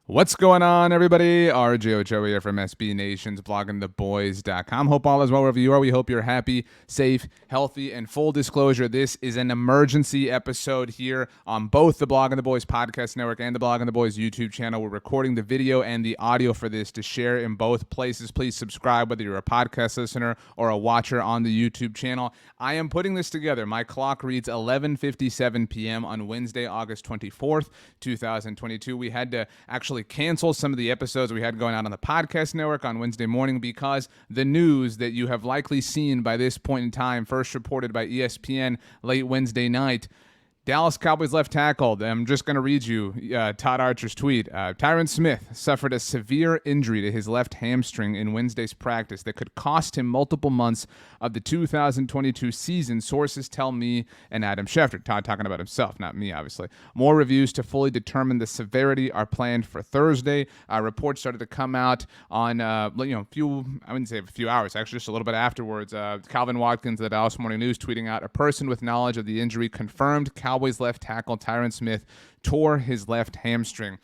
What's going on, everybody? RJ Ochoa here from SB Nation's bloggingtheboys.com. Hope all is well wherever you are. We hope you're happy, safe, healthy, and full disclosure. This is an emergency episode here on both the Blogging the Boys podcast network and the Blogging the Boys YouTube channel. We're recording the video and the audio for this to share in both places. Please subscribe whether you're a podcast listener or a watcher on the YouTube channel. I am putting this together. My clock reads 11:57 p.m. on Wednesday, August 24th, 2022. We had to actually cancel some of the episodes we had going out on the podcast network on Wednesday morning because the news that you have likely seen by this point in time, first reported by ESPN late Wednesday night, Dallas Cowboys left tackle. I'm just going to read you Todd Archer's tweet. Tyron Smith suffered a severe injury to his left hamstring in Wednesday's practice that could cost him multiple months of the 2022 season, sources tell me and Adam Schefter. Todd talking about himself, not me, obviously. More reviews to fully determine the severity are planned for Thursday. Reports started to come out on, I wouldn't say a few hours, actually just a little bit afterwards. Calvin Watkins of the Dallas Morning News tweeting out, a person with knowledge of the injury confirmed Cowboys left tackle Tyron Smith tore his left hamstring.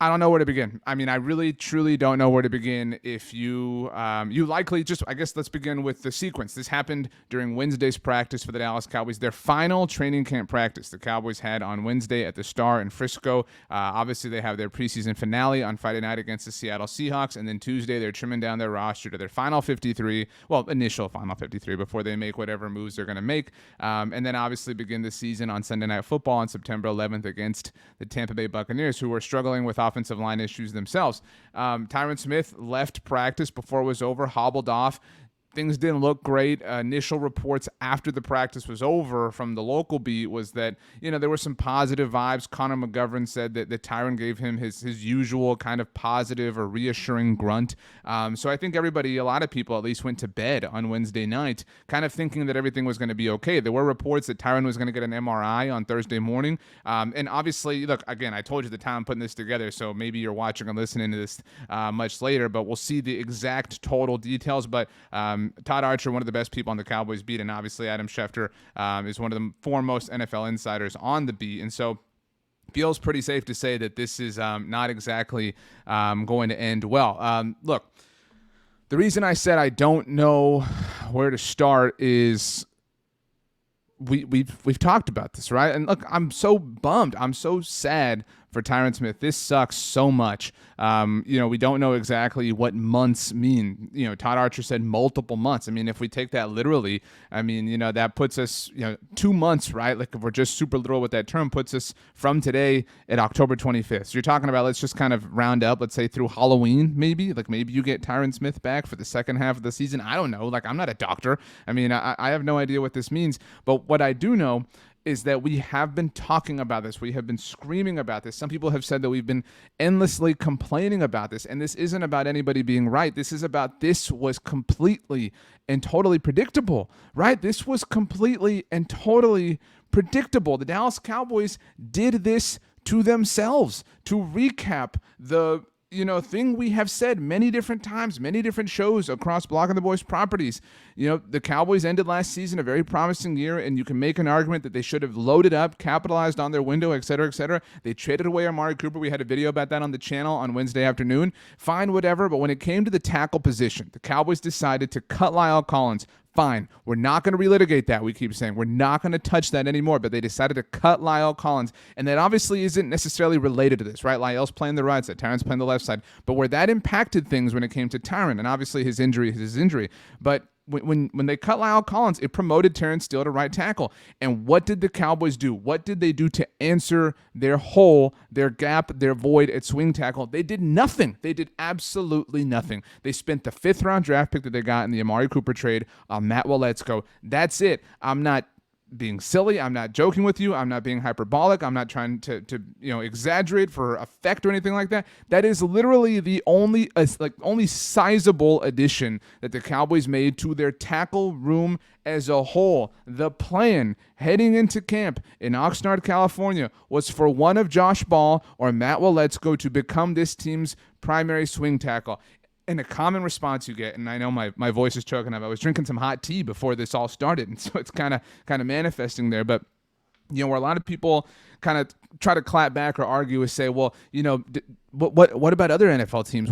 I don't know where to begin. I mean, I really, truly don't know where to begin. If you likely just, I guess let's begin with the sequence. This happened during Wednesday's practice for the Dallas Cowboys, their final training camp practice the Cowboys had on Wednesday at the Star in Frisco. Obviously, they have their preseason finale on Friday night against the Seattle Seahawks, and then Tuesday they're trimming down their roster to their final 53, initial final 53 before they make whatever moves they're going to make, and then obviously begin the season on Sunday Night Football on September 11th against the Tampa Bay Buccaneers, who are struggling with offensive line issues themselves. Tyron Smith left practice before it was over, hobbled off. Things didn't look great. Initial reports after the practice was over from the local beat was that, there were some positive vibes. Connor McGovern said that Tyron gave him his usual kind of positive or reassuring grunt. So I think a lot of people at least went to bed on Wednesday night kind of thinking that everything was going to be okay. There were reports that Tyron was going to get an MRI on Thursday morning. And obviously, look, again, I told you the time I'm putting this together, so maybe you're watching and listening to this much later, but we'll see the exact total details. But Todd Archer, one of the best people on the Cowboys beat, and obviously Adam Schefter is one of the foremost NFL insiders on the beat. And so feels pretty safe to say that this is not exactly going to end well. Look, the reason I said I don't know where to start is we've talked about this, right? And look, I'm so bummed. I'm so sad for Tyron Smith. This sucks so much. We don't know exactly what months mean. Todd Archer said multiple months. I mean, if we take that literally, that puts us, 2 months, right? Like if we're just super literal with that term, puts us from today at October 25th. So you're talking about, let's just kind of round up, let's say through Halloween, maybe. Like maybe you get Tyron Smith back for the second half of the season. I don't know. Like I'm not a doctor. I mean, I have no idea what this means. But what I do know is that we have been talking about this. We have been screaming about this. Some people have said that we've been endlessly complaining about this. And this isn't about anybody being right. This was completely and totally predictable, right? This was completely and totally predictable. The Dallas Cowboys did this to themselves. To recap the thing we have said many different times, many different shows across Blogging the Boys properties. The Cowboys ended last season a very promising year, and you can make an argument that they should have loaded up, capitalized on their window, et cetera, et cetera. They traded away Amari Cooper. We had a video about that on the channel on Wednesday afternoon. Fine, whatever. But when it came to the tackle position, the Cowboys decided to cut La'el Collins. Fine. We're not going to relitigate that. We keep saying we're not going to touch that anymore, but they decided to cut La'el Collins, and that obviously isn't necessarily related to this, right? La'el's playing the right side, Tyron's playing the left side, but where that impacted things when it came to Tyron, and obviously his injury, but when they cut La'el Collins, it promoted Terrence Steele to right tackle. And what did the Cowboys do? What did they do to answer their hole, their gap, their void at swing tackle? They did nothing. They did absolutely nothing. They spent the 5th-round draft pick that they got in the Amari Cooper trade on Matt Waletzko. That's it. I'm not being silly. I'm not joking with you. I'm not being hyperbolic. I'm not trying to exaggerate for effect or anything like that. That is literally the only sizable addition that the Cowboys made to their tackle room as a whole. The plan heading into camp in Oxnard, California was for one of Josh Ball or Matt Waletzko to become this team's primary swing tackle. And a common response you get, and I know my voice is choking up. I was drinking some hot tea before this all started, and so it's kind of manifesting there. But where a lot of people kind of try to clap back or argue and say, well, what about other NFL teams?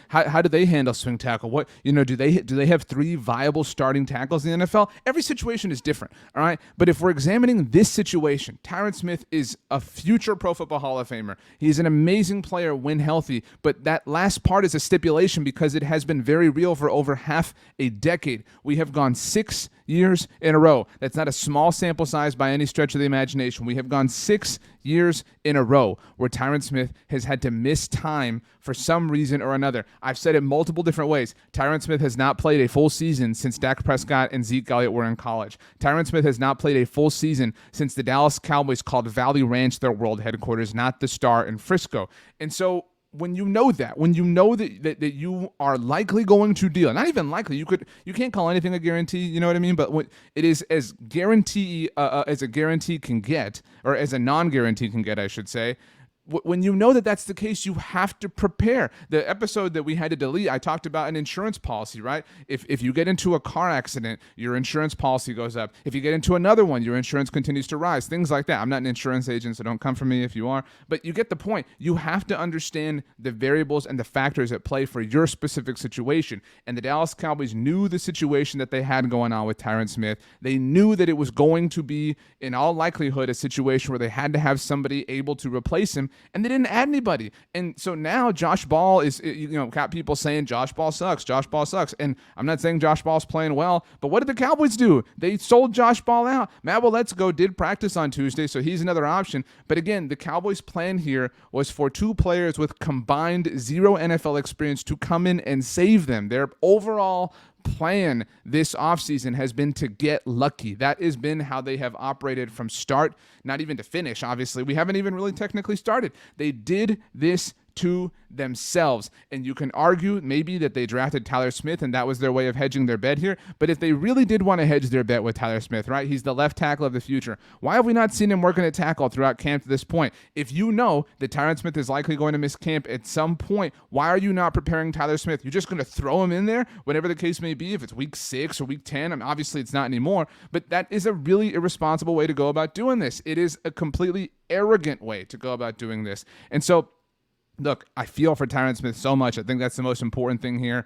How do they handle swing tackle? Do they have three viable starting tackles in the NFL? Every situation is different, all right? But if we're examining this situation, Tyron Smith is a future Pro Football Hall of Famer. He's an amazing player when healthy, but that last part is a stipulation because it has been very real for over half a decade. We have gone 6 years in a row. That's not a small sample size by any stretch of the imagination. We have gone 6 years in a row where Tyron Smith has had to miss time for some reason or another. I've said it multiple different ways. Tyron Smith has not played a full season since Dak Prescott and Zeke Elliott were in college. Tyron Smith has not played a full season since the Dallas Cowboys called Valley Ranch their world headquarters, not the Star in Frisco. And so when you know that you are likely going to deal, not even likely, you can't call anything a guarantee, you know what I mean? But when it is as guarantee as a guarantee can get, or as a non-guarantee can get, I should say. When you know that that's the case, you have to prepare. The episode that we had to delete, I talked about an insurance policy, right? If you get into a car accident, your insurance policy goes up. If you get into another one, your insurance continues to rise, things like that. I'm not an insurance agent, so don't come for me if you are. But you get the point. You have to understand the variables and the factors at play for your specific situation. And the Dallas Cowboys knew the situation that they had going on with Tyron Smith. They knew that it was going to be, in all likelihood, a situation where they had to have somebody able to replace him. And they didn't add anybody. And so now Josh Ball is, got people saying Josh Ball sucks. And I'm not saying Josh Ball's playing well, but what did the Cowboys do? They sold Josh Ball out. Matt Let's-Go did practice on Tuesday, so he's another option. But again, the Cowboys' plan here was for two players with combined 0 NFL experience to come in and save them. Their overall plan this offseason has been to get lucky. That has been how they have operated from start, not even to finish. Obviously, we haven't even really technically started. They did this to themselves. And you can argue maybe that they drafted Tyler Smith and that was their way of hedging their bet here. But if they really did want to hedge their bet with Tyler Smith, right? He's the left tackle of the future. Why have we not seen him working at tackle throughout camp to this point? If you know that Tyron Smith is likely going to miss camp at some point, why are you not preparing Tyler Smith? You're just going to throw him in there, whatever the case may be, if it's week 6 or week 10. I mean, obviously it's not anymore, but that is a really irresponsible way to go about doing this. It is a completely arrogant way to go about doing this. And so, look, I feel for Tyron Smith so much. I think that's the most important thing here.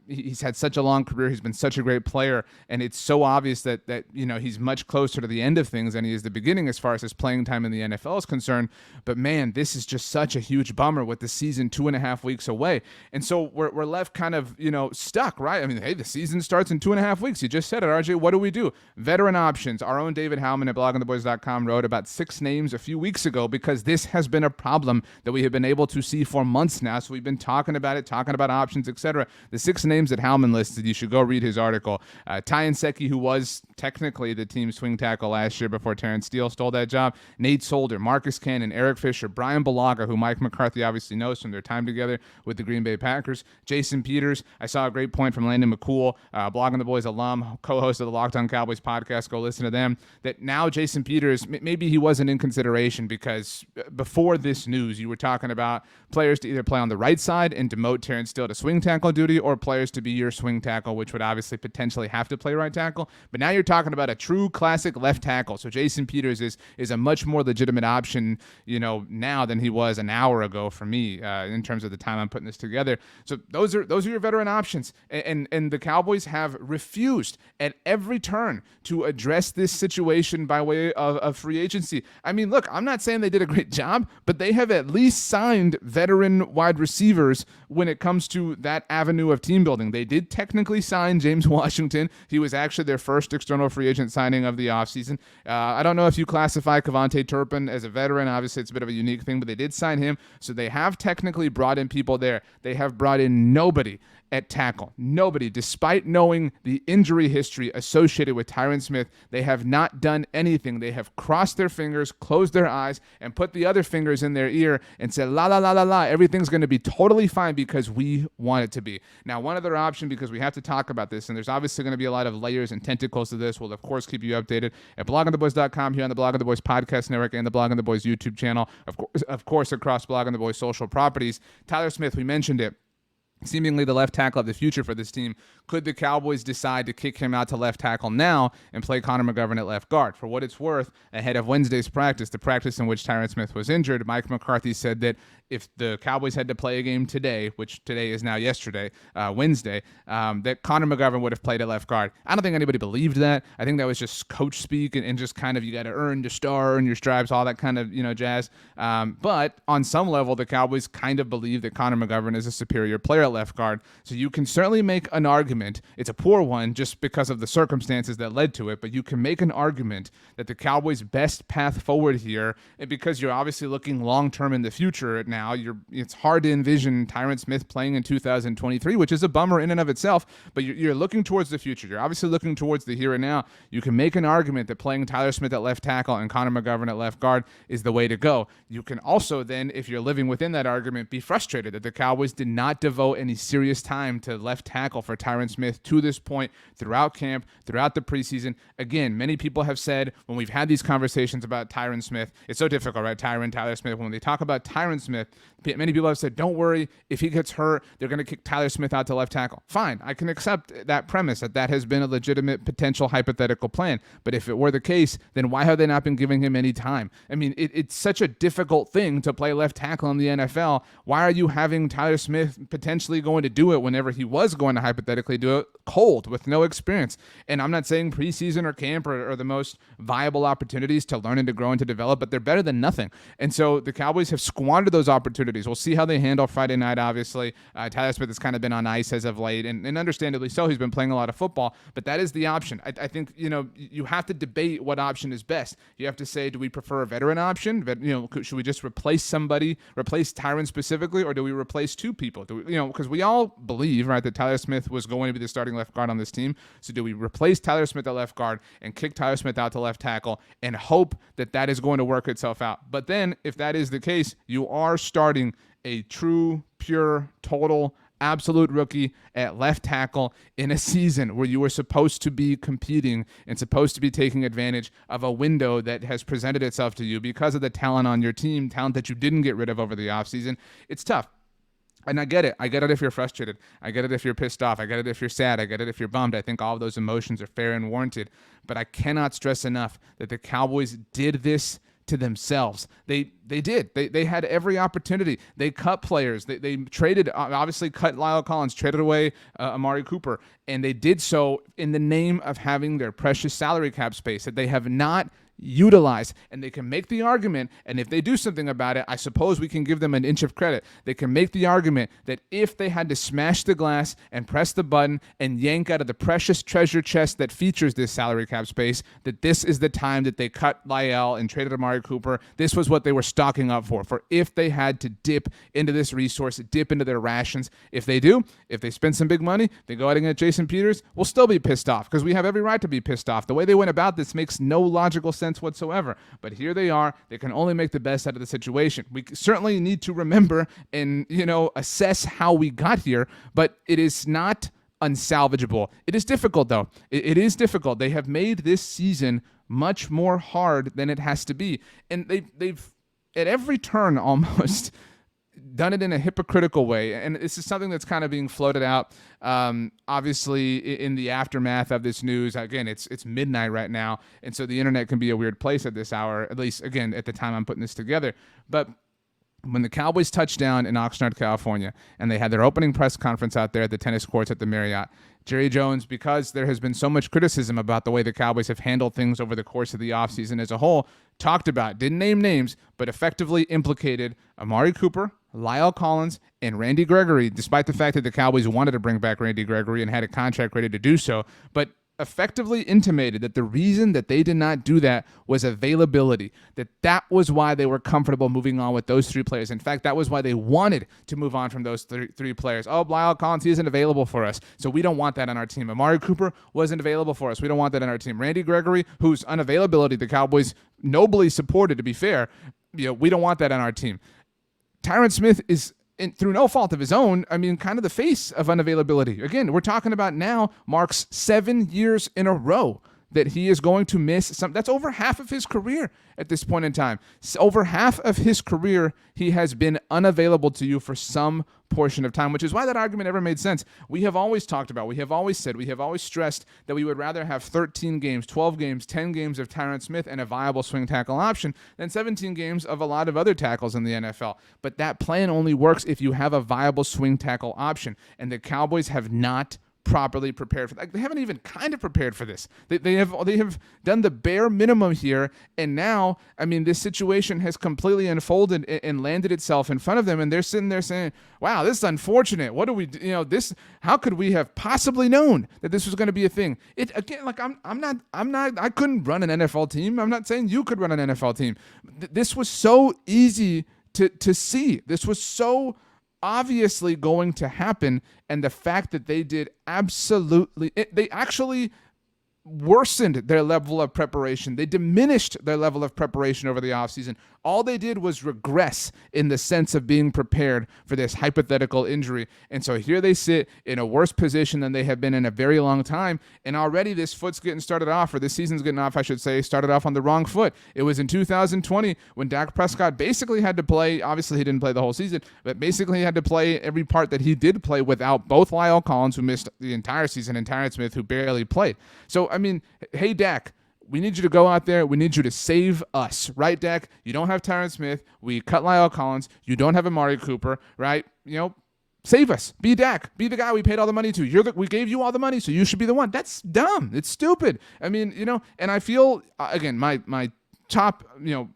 He's had such a long career. He's been such a great player, and it's so obvious that he's much closer to the end of things than he is the beginning as far as his playing time in the NFL is concerned. But man, this is just such a huge bummer with the season 2.5 weeks away, and so we're left kind of stuck, right? I mean, hey, the season starts in 2.5 weeks. You just said it, RJ. What do we do? Veteran options. Our own David Howman at bloggingtheboys.com wrote about 6 names a few weeks ago because this has been a problem that we have been able to see for months now. So we've been talking about options, etc. The 6 names that Howman listed, you should go read his article. Ty Nsekhe, who was technically the team's swing tackle last year before Terrence Steele stole that job. Nate Solder, Marcus Cannon, Eric Fisher, Brian Bulaga, who Mike McCarthy obviously knows from their time together with the Green Bay Packers. Jason Peters. I saw a great point from Landon McCool, Blogging the Boys alum, co-host of the Locked On Cowboys podcast. Go listen to them. That now Jason Peters, maybe he wasn't in consideration because before this news, you were talking about players to either play on the right side and demote Terrence Steele to swing tackle duty, or players to be your swing tackle, which would obviously potentially have to play right tackle. But now you're talking about a true classic left tackle. So Jason Peters is a much more legitimate option, now than he was an hour ago for me in terms of the time I'm putting this together. So those are your veteran options, and the Cowboys have refused at every turn to address this situation by way of free agency. I mean, look, I'm not saying they did a great job, but they have at least signed veteran wide receivers when it comes to that avenue of team building. They did technically sign James Washington. He was actually their first external free agent signing of the offseason. I don't know if you classify Kevontae Turpin as a veteran. Obviously, it's a bit of a unique thing, but they did sign him. So they have technically brought in people there. They have brought in nobody at tackle. Nobody, despite knowing the injury history associated with Tyron Smith. They have not done anything. They have crossed their fingers, closed their eyes, and put the other fingers in their ear and said, la, la, la, la, la, everything's going to be totally fine because we want it to be. Now, one other option, because we have to talk about this, and there's obviously going to be a lot of layers and tentacles to this. We'll, of course, keep you updated at bloggingtheboys.com, here on the Blogging the Boys podcast network and the Blogging the Boys YouTube channel, of course, across Blogging the Boys social properties. Tyler Smith, we mentioned it. seemingly the left tackle of the future for this team. Could the Cowboys decide to kick him out to left tackle now and play Connor McGovern at left guard? For what it's worth, ahead of Wednesday's practice, the practice in which Tyron Smith was injured, Mike McCarthy said that if the Cowboys had to play a game today, which today is now yesterday, Wednesday, that Connor McGovern would have played at left guard. I don't think anybody believed that. I think that was just coach speak and just kind of, you got to earn your star, earn your stripes, all that kind of, jazz. But on some level, the Cowboys kind of believe that Connor McGovern is a superior player at left guard. So you can certainly make an argument. It's a poor one just because of the circumstances that led to it, but you can make an argument that the Cowboys' best path forward here, and because you're obviously looking long-term in the future now, it's hard to envision Tyron Smith playing in 2023, which is a bummer in and of itself, but you're looking towards the future. You're obviously looking towards the here and now. You can make an argument that playing Tyler Smith at left tackle and Connor McGovern at left guard is the way to go. You can also then, if you're living within that argument, be frustrated that the Cowboys did not devote any serious time to left tackle for Tyron Smith to this point throughout camp, throughout the preseason. Again, many people have said when we've had these conversations about Tyron Smith, it's so difficult, right? Tyler Smith. When they talk about Tyron Smith, many people have said, don't worry, if he gets hurt, they're going to kick Tyler Smith out to left tackle. Fine, I can accept that premise that has been a legitimate potential hypothetical plan. But if it were the case, then why have they not been giving him any time? I mean, it's such a difficult thing to play left tackle in the NFL. Why are you having Tyler Smith potentially going to do it whenever he was going to hypothetically do it cold with no experience? And I'm not saying preseason or camp are the most viable opportunities to learn and to grow and to develop, but they're better than nothing. And so the Cowboys have squandered those opportunities. We'll see how they handle Friday night, obviously. Tyler Smith has kind of been on ice as of late, and understandably so. He's been playing a lot of football, but that is the option. I think, you have to debate what option is best. You have to say, do we prefer a veteran option? Should we just replace Tyron specifically, or do we replace two people? Because we all believe, right, that Tyler Smith was going to be the starting left guard on this team. So do we replace Tyler Smith at left guard and kick Tyler Smith out to left tackle and hope that is going to work itself out? But then, if that is the case, you are starting a true, pure, total, absolute rookie at left tackle in a season where you were supposed to be competing and supposed to be taking advantage of a window that has presented itself to you because of the talent on your team, talent that you didn't get rid of over the offseason. It's tough. And I get it. I get it if you're frustrated. I get it if you're pissed off. I get it if you're sad. I get it if you're bummed. I think all of those emotions are fair and warranted. But I cannot stress enough that the Cowboys did this to themselves. They did. They had every opportunity. They cut players. They traded, obviously cut Lyle Collins, traded away Amari Cooper, and they did so in the name of having their precious salary cap space that they have not utilized. And they can make the argument, and if they do something about it, I suppose we can give them an inch of credit. They can make the argument that if they had to smash the glass and press the button and yank out of the precious treasure chest that features this salary cap space, that this is the time that they cut Lyle and traded Amari Cooper. This was what they were stocking up for if they had to dip into this resource, dip into their rations. If they do, if they spend some big money, they go out and get Jason Peters, we'll still be pissed off because we have every right to be pissed off. The way they went about this makes no logical sense whatsoever. But here they are. They can only make the best out of the situation. We certainly need to remember and, assess how we got here, but it is not unsalvageable. It is difficult, though. It is difficult. They have made this season much more hard than it has to be. And they've at every turn almost done it in a hypocritical way. And this is something that's kind of being floated out, obviously, in the aftermath of this news. Again, it's midnight right now, and so the internet can be a weird place at this hour, at least, again, at the time I'm putting this together. But when the Cowboys touched down in Oxnard, California, and they had their opening press conference out there at the tennis courts at the Marriott, Jerry Jones, because there has been so much criticism about the way the Cowboys have handled things over the course of the offseason as a whole, talked about, didn't name names, but effectively implicated Amari Cooper, Lyle Collins, and Randy Gregory, despite the fact that the Cowboys wanted to bring back Randy Gregory and had a contract ready to do so, but effectively intimated that the reason that they did not do that was availability, that was why they were comfortable moving on with those three players. In fact, that was why they wanted to move on from those three players. Oh, Lyle Collins, he isn't available for us, so we don't want that on our team. Amari Cooper wasn't available for us. We don't want that on our team. Randy Gregory, whose unavailability the Cowboys nobly supported, to be fair, we don't want that on our team. Tyron Smith is, through no fault of his own, kind of the face of unavailability. Again, we're talking about now marks 7 years in a row that he is going to miss some. That's over half of his career at this point in time. Over half of his career, he has been unavailable to you for some portion of time, which is why that argument never made sense. We have always talked about, we have always said, we have always stressed that we would rather have 13 games, 12 games, 10 games of Tyron Smith and a viable swing tackle option than 17 games of a lot of other tackles in the NFL. But that plan only works if you have a viable swing tackle option, and the Cowboys have not properly prepared for that. They haven't even kind of prepared for this. They have done the bare minimum here, and now, I mean, this situation has completely unfolded and landed itself in front of them, and they're sitting there saying, wow, this is unfortunate. What do we, how could we have possibly known that this was going to be a thing? It, again, like I couldn't run an NFL team. I'm not saying you could run an NFL team. This was so easy to see. This was so obviously going to happen, and the fact that they did they actually worsened their level of preparation. They diminished their level of preparation over the offseason. All they did was regress in the sense of being prepared for this hypothetical injury. And so here they sit in a worse position than they have been in a very long time. And already this foot's getting started off, or this season's getting off, I should say, started off on the wrong foot. It was in 2020 when Dak Prescott basically had to play. Obviously, he didn't play the whole season, but basically he had to play every part that he did play without both Lyle Collins, who missed the entire season, and Tyron Smith, who barely played. So, I mean, hey, Dak, we need you to go out there. We need you to save us, right, Dak? You don't have Tyron Smith. We cut Lyle Collins. You don't have Amari Cooper, right? Save us. Be Dak. Be the guy we paid all the money to. We gave you all the money, so you should be the one. That's dumb. It's stupid. I mean, and I feel, again, my top,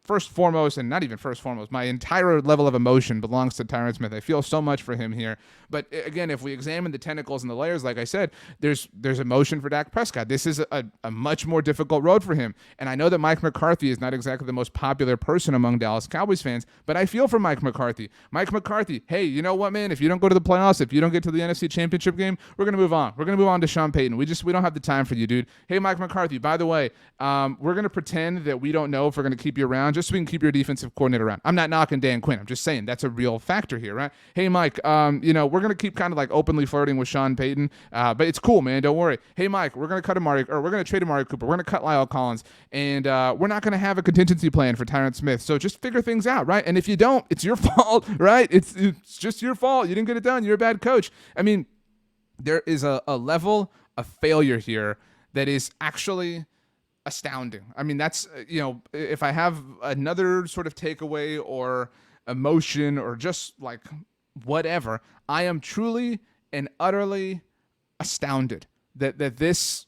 first, foremost, and not even first, foremost, my entire level of emotion belongs to Tyron Smith. I feel so much for him here. But again, if we examine the tentacles and the layers, like I said, there's emotion for Dak Prescott. This is a much more difficult road for him. And I know that Mike McCarthy is not exactly the most popular person among Dallas Cowboys fans, but I feel for Mike McCarthy. Mike McCarthy, hey, you know what, man? If you don't go to the playoffs, if you don't get to the NFC Championship game, we're going to move on. We're going to move on to Sean Payton. We don't have the time for you, dude. Hey, Mike McCarthy, by the way, we're going to pretend that we don't know if we're going to keep you around just so we can keep your defensive coordinator around. I'm not knocking Dan Quinn. I'm just saying that's a real factor here, right? Hey, Mike, we're going to keep kind of like openly flirting with Sean Payton, but it's cool, man. Don't worry. Hey, Mike, we're going to trade Amari Cooper. We're going to cut Lyle Collins, and we're not going to have a contingency plan for Tyron Smith. So just figure things out, right? And if you don't, it's your fault, right? It's just your fault. You didn't get it done. You're a bad coach. I mean, there is a level of failure here that is actually astounding. I mean, that's, if I have another sort of takeaway or emotion or just like whatever, I am truly and utterly astounded that this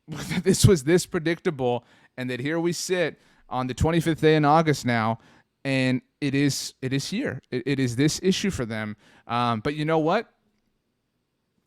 was this predictable, and that here we sit on the 25th day in August now, and it is here. It is this issue for them. But you know what?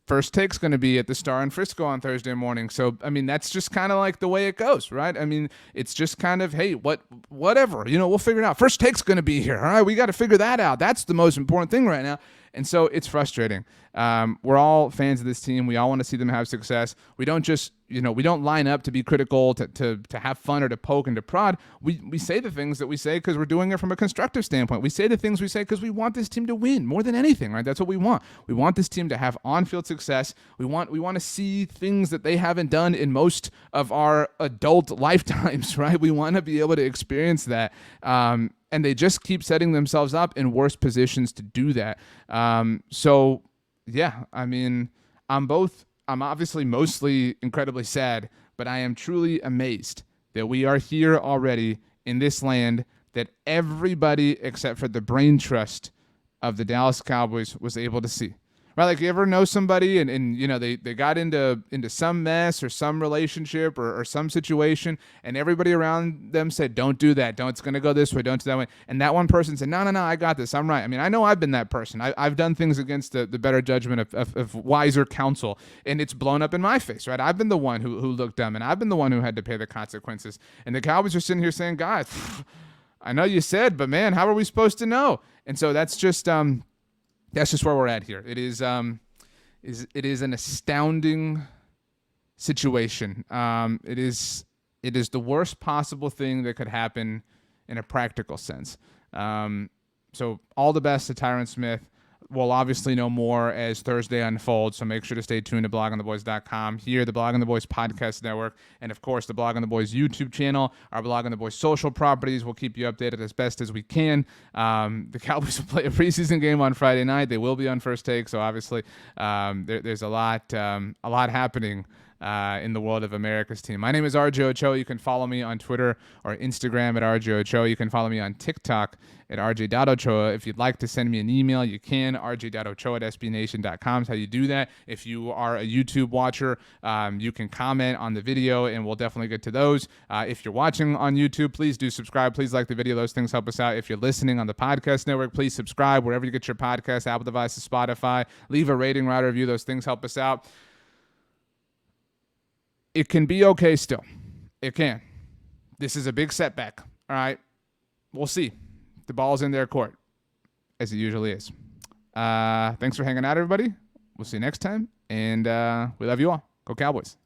First Take's going to be at the Star in Frisco on Thursday morning. So, I mean, that's just kind of like the way it goes, right? I mean, it's just kind of, hey, whatever, we'll figure it out. First Take's going to be here. All right, we got to figure that out. That's the most important thing right now. And so it's frustrating. We're all fans of this team. We all want to see them have success. We don't just, we don't line up to be critical, to have fun, or to poke and to prod. We say the things that we say because we're doing it from a constructive standpoint. We say the things we say because we want this team to win more than anything, right? That's what we want. We want this team to have on-field success. We want to see things that they haven't done in most of our adult lifetimes, right? We want to be able to experience that. And they just keep setting themselves up in worse positions to do that. So, yeah, I mean, I'm obviously mostly incredibly sad, but I am truly amazed that we are here already in this land that everybody except for the brain trust of the Dallas Cowboys was able to see. Right, like you ever know somebody and they got into some mess or some relationship or some situation, and everybody around them said, don't do that, it's going to go this way, don't do that way. And that one person said, no, I got this, I'm right. I mean, I know I've been that person. I've done things against the better judgment of wiser counsel, and it's blown up in my face, right? I've been the one who looked dumb, and I've been the one who had to pay the consequences. And the Cowboys are sitting here saying, guys, I know you said, but man, how are we supposed to know? And so that's just where we're at here. It is an astounding situation. It is the worst possible thing that could happen in a practical sense. So all the best to Tyron Smith. we'll obviously know more as Thursday unfolds, so make sure to stay tuned to bloggingtheboys.com, here, the Blogging the Boys Podcast Network, and of course, the Blogging the Boys YouTube channel, our Blogging the Boys social properties. We'll keep you updated as best as we can. The Cowboys will play a preseason game on Friday night. They will be on First Take, so obviously there's a lot happening in the world of America's team. My name is RJ Ochoa. You can follow me on Twitter or Instagram at RJ Ochoa. You can follow me on TikTok at rj.ochoa. If you'd like to send me an email, you can. rj.ochoa@sbnation.com is how you do that. If you are a YouTube watcher, you can comment on the video, and we'll definitely get to those. If you're watching on YouTube, please do subscribe. Please like the video. Those things help us out. If you're listening on the podcast network, please subscribe wherever you get your podcasts, Apple devices, Spotify. Leave a rating, write a review. Those things help us out. It can be okay still. It can. This is a big setback. All right. We'll see. The ball's in their court, as it usually is. Thanks for hanging out, everybody. We'll see you next time. And we love you all. Go Cowboys.